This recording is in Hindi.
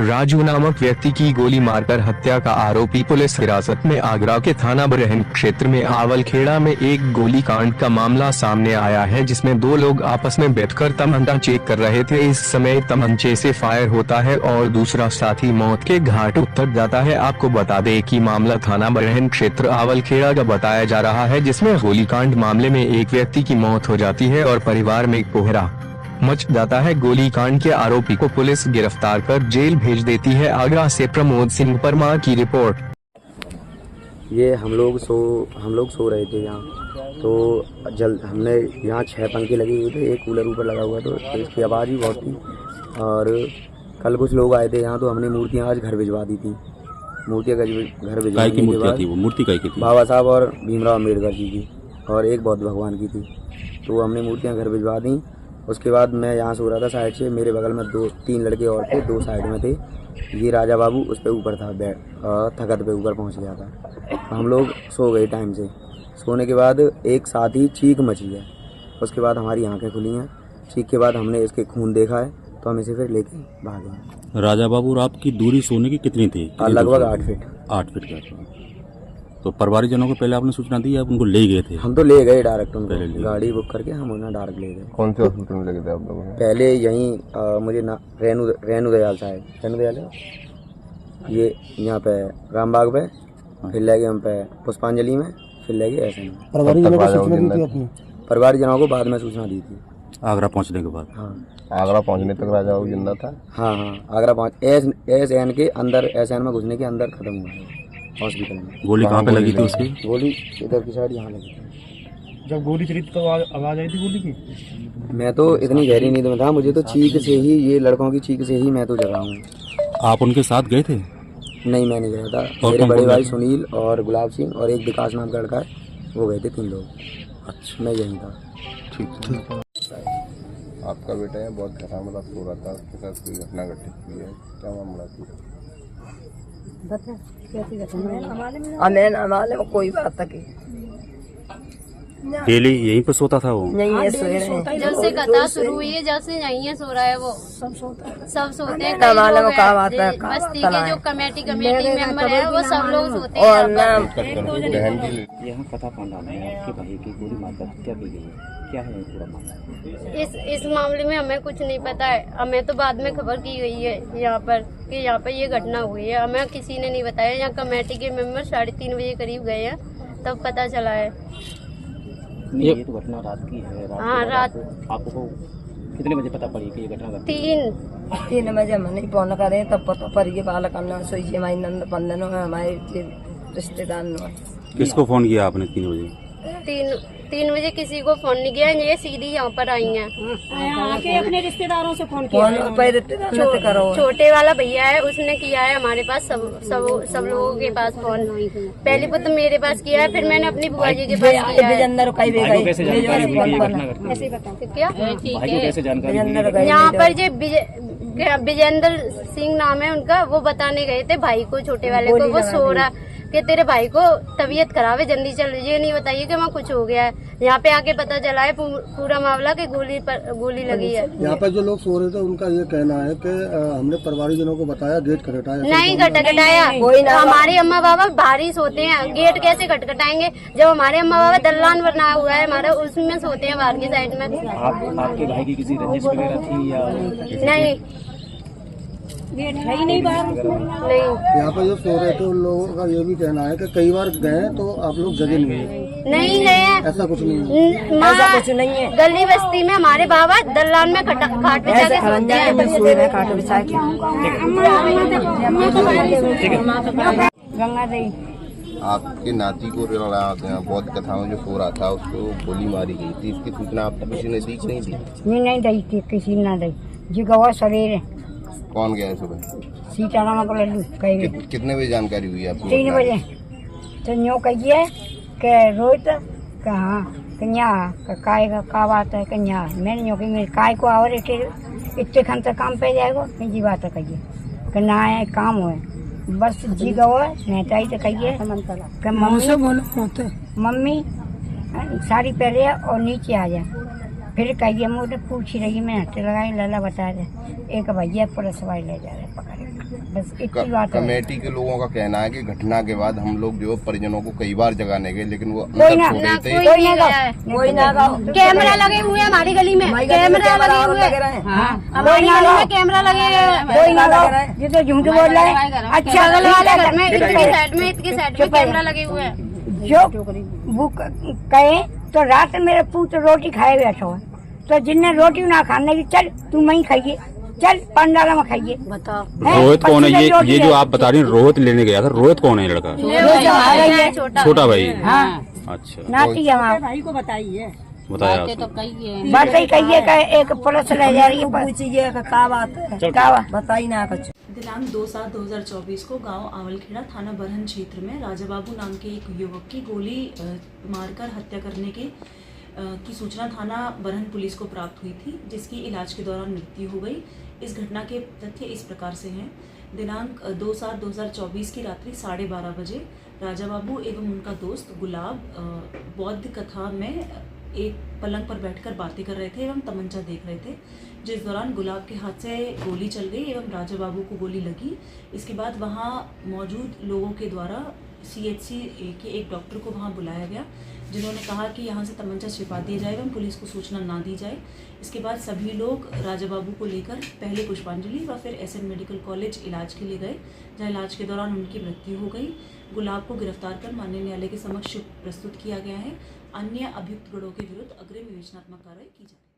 राजू नामक व्यक्ति की गोली मारकर हत्या का आरोपी पुलिस हिरासत में। आगरा के थाना बरहन क्षेत्र में आवलखेड़ा में एक गोलीकांड का मामला सामने आया है, जिसमें दो लोग आपस में बैठकर तमंचा चेक कर रहे थे। इस समय तमंचे से फायर होता है और दूसरा साथी मौत के घाट उतर जाता है। आपको बता दें कि मामला थाना बरहन क्षेत्र आवलखेड़ा का बताया जा रहा है, जिसमें गोलीकांड मामले में एक व्यक्ति की मौत हो जाती है और परिवार में कोहरा मच जाता है। गोलीकांड के आरोपी को पुलिस गिरफ्तार कर जेल भेज देती है। आगरा से प्रमोद सिंह परमार की रिपोर्ट। ये हम लोग सो रहे थे यहाँ, तो हमने यहाँ 6 पंखे लगे हुए थे, एक कूलर ऊपर लगा हुआ, तो इसकी आवाज़ भी बहुत थी। और कल कुछ लोग आए थे यहाँ, तो हमने मूर्तियाँ आज घर भिजवा दी थी। मूर्तियाँ घर भिजवाने के बाद वो मूर्ति काय की थी? बाबा साहब और भीमराव अम्बेडकर जी की, और एक बौद्ध भगवान की थी। तो हमने मूर्तियाँ घर भिजवा दी। उसके बाद मैं यहाँ सो रहा था साइड से, मेरे बगल में 2-3 लड़के और थे, 2 साइड में थे। ये राजा बाबू उस पे ऊपर था, थकत पे ऊपर पहुँच गया था। हम लोग सो गए टाइम से। सोने के बाद एक साथी चीख मची है। उसके बाद हमारी आंखें खुली हैं। चीख के बाद हमने इसके खून देखा है, तो हम इसे फिर लेके भागे। राजा बाबू और आपकी दूरी सोने की कितनी थी? लगभग 8 फीट। 8 फीट का। तो परिवारजनों को पहले आपने सूचना दी, आप उनको ले गए थे? हम तो ले गए डायरेक्ट, उनको गाड़ी बुक करके हम उन्हें डायरेक्ट ले गए। कौन से हॉस्पिटल में ले गए थे आप लोग? पहले यहीं मुझे ना रेणु दयाल साहब, रेणु दयाल ये यहाँ पे रामबाग पे, फिर ले गए हम पे पुष्पांजलि में, फिर ले गए ऐसे में। परिवारजनों को बाद में सूचना दी थी। आगरा पहुँचने के बाद? हाँ, आगरा पहुंचने तक राजा बाबू जिंदा था? हाँ, आगरा पहुँच SN के अंदर, SN में घुसने के अंदर खत्म हुआ है हॉस्पिटल में। गोली कहाँ पे लगी थी उसकी? गोली इधर की साइड यहाँ लगी थी। जब गोली चली तो आवाज आई थी गोली की? मैं तो इतनी गहरी नींद में था, मुझे तो चीख से ही, ये लड़कों की चीख से ही मैं तो जगा हूँ। आप उनके साथ गए थे? नहीं, मैं नहीं गया था। मेरे बड़े भाई सुनील और गुलाब सिंह और एक विकास नाम का लड़का है, वो गए थे, 3 लोग। अच्छा, मैं यहीं था। ठीक। आपका बेटा है बहुत घटा मतलब सो रहा था, उसके साथ कोई घटना घटित हुई है, क्या मामला थी? हमारे में कोई बात तक डेली यहीं पे सोता था वो? नहीं, जब से कथा शुरू हुई है, जब से यहीं सो रहा है वो। सब सोते हैं। बस्ती के जो कमेटी मेंबर है, वो सब लोग सोते हैं। यहाँ कथा पंडाल है आपके भाई की गोली मारकर हत्या की गई है, क्या है पूरा मामला? इस मामले में हमें कुछ नहीं पता है। हमें तो बाद में खबर की गई है यहाँ पर कि यहाँ पर ये घटना हुई है। हमें किसी ने नहीं बताया। यहाँ कमेटी के मेंबर 3:30 बजे करीब गए हैं, तब पता चला है। ये तो घटना रात की है। हाँ, रात। आपको कितने बजे पता पड़ी कि ये घटना? 3 बजे हम नहीं फोन करे, तब पता पड़ी के बालक सोई हमारी नंद बंधन हमारे रिश्तेदार। किसको फोन किया आपने 3 बजे? 3 बजे किसी को फोन नहीं किया। ये सीधी यहाँ पर आई हैं। आके अपने रिश्तेदारों से फोन किया। छोटे वाला भैया है, उसने किया है हमारे पास, सब लोगों के पास फोन। पहले वो तो मेरे पास किया है, फिर मैंने अपनी बुआ जी के पास किया है। यहाँ पर जो विजेंद्र सिंह नाम है उनका, वो बताने गए थे भाई को, छोटे वाले को। वो सो रहा कि तेरे भाई को तबीयत खराब है, जल्दी चल। ये नहीं बताइए कि वहाँ कुछ हो गया है। यहाँ पे आके पता चला है पूरा मामला कि गोली लगी है। यहाँ पर जो लोग सो रहे थे उनका ये कहना है कि हमने परिवारजनों को बताया, गेट खटखटाया। नहीं खटखटाया। हमारे अम्मा बाबा बाहर ही सोते हैं, गेट कैसे खटखटाएंगे जब हमारे अम्मा बाबा दल्लान बनाया हुआ है हमारा, उसमें सोते हैं बाहर की साइड में। आपके भाई की किसी रंजिश वगैरह थी या? नहीं, गेट है ही नहीं बाहर। नहीं। यहाँ पर जो सो रहे थे उन लोगों का ये भी कहना है कि कई बार गए तो आप लोग जगह नहीं गए। ऐसा कुछ नहीं है। गली बस्ती में हमारे बाबा दल्लान में खाट बिछा के सोते हैं। गंगा देवी आपके नाती को बहुत कथाओं जो सो रहा था, उसको गोली मारी गई थी, इसकी सूचना आपको किसी ने दी नहीं दी? नहीं दी थी, किसी ने दी जी। गवा सवेरे कौन गया है सुबह? सीताराम को लड्डू कही। कितने बजे जानकारी हुई आपको? 3 बजे। तो न्यो कहिए के रोहित कहाँ कन्या का बात है कन्या। मैंने न्यो कही काय को और इतने खन तक काम पे जाएगा, जी बात है कहिए कि ना है काम हुए बस जी गो नेताई तो कहिए मम्मी साड़ी पहले और नीचे आ जाए। फिर कहिए मुझे पूछ रही, मैं हट लगाई, लाला बता दे एक भैया पुलिस वाले ले जा रहे पकड़। बस इतनी बात है। कमेटी के लोगों का कहना है कि घटना के बाद हम लोग जो परिजनों को कई बार जगाने गए, लेकिन वो कोई ना अंदर सो रहे थे। कोई ना कोई ना गाओ। कैमरा लगे हुए हैं हमारी गली में, कैमरा लगे हुए हैं, हमारी गली में कैमरा लगे हैं। कोई ना ये तो झूठ बोल रहा है। अच्छा बगल वाले घर में इसके साइड में कैमरा लगे हुए हैं। जो वो कहे तो रात में मेरा पुत्र रोटी खाए बैठा हुआ, तो जिनने रोटी ना खाने की चल तू वहीं खाइए, चल पंडाला में खाइए। बताओ रोहित कौन है? ये जो आप बता रही हैं रोहित लेने गया था, रोहित कौन है लड़का? छोटा भाई। हाँ अच्छा, नाती है वहाँ। भाई को बताइए, बताया तो उसने। बात ही कहिए का एक पुलिस ले जा रही है, पूछिए का बात है, क्या बात? बताई ना कुछ। दिनांक 2/7/2024 को गांव आवलखेड़ा थाना बरहन क्षेत्र में राजा बाबू नाम के एक युवक की गोली मारकर हत्या करने की सूचना थाना बरहन पुलिस को प्राप्त हुई थी, जिसकी इलाज के दौरान मृत्यु हो गई। इस घटना के तथ्य इस प्रकार से हैं। दिनांक 2/7/2024 की रात्रि 12:30 बजे राजा बाबू एवं उनका दोस्त गुलाब बौद्ध कथा में एक पलंग पर बैठकर बातें कर रहे थे एवं तमंचा देख रहे थे, जिस दौरान गुलाब के हाथ से गोली चल गई एवं राजा बाबू को गोली लगी। इसके बाद वहां मौजूद लोगों के द्वारा CHC के एक डॉक्टर को वहां बुलाया गया, जिन्होंने कहा कि यहां से तमंचा छिपा दिया जाए एवं पुलिस को सूचना ना दी जाए। इसके बाद सभी लोग राजा बाबू को लेकर पहले पुष्पांजलि व फिर SN मेडिकल कॉलेज इलाज के लिए गए, जहाँ इलाज के दौरान उनकी मृत्यु हो गई। गुलाब को गिरफ्तार कर माननीय न्यायालय के समक्ष प्रस्तुत किया गया है। अन्य अभियुक्त गणों के विरुद्ध अग्रिम विवेचनात्मक कार्रवाई की जाए।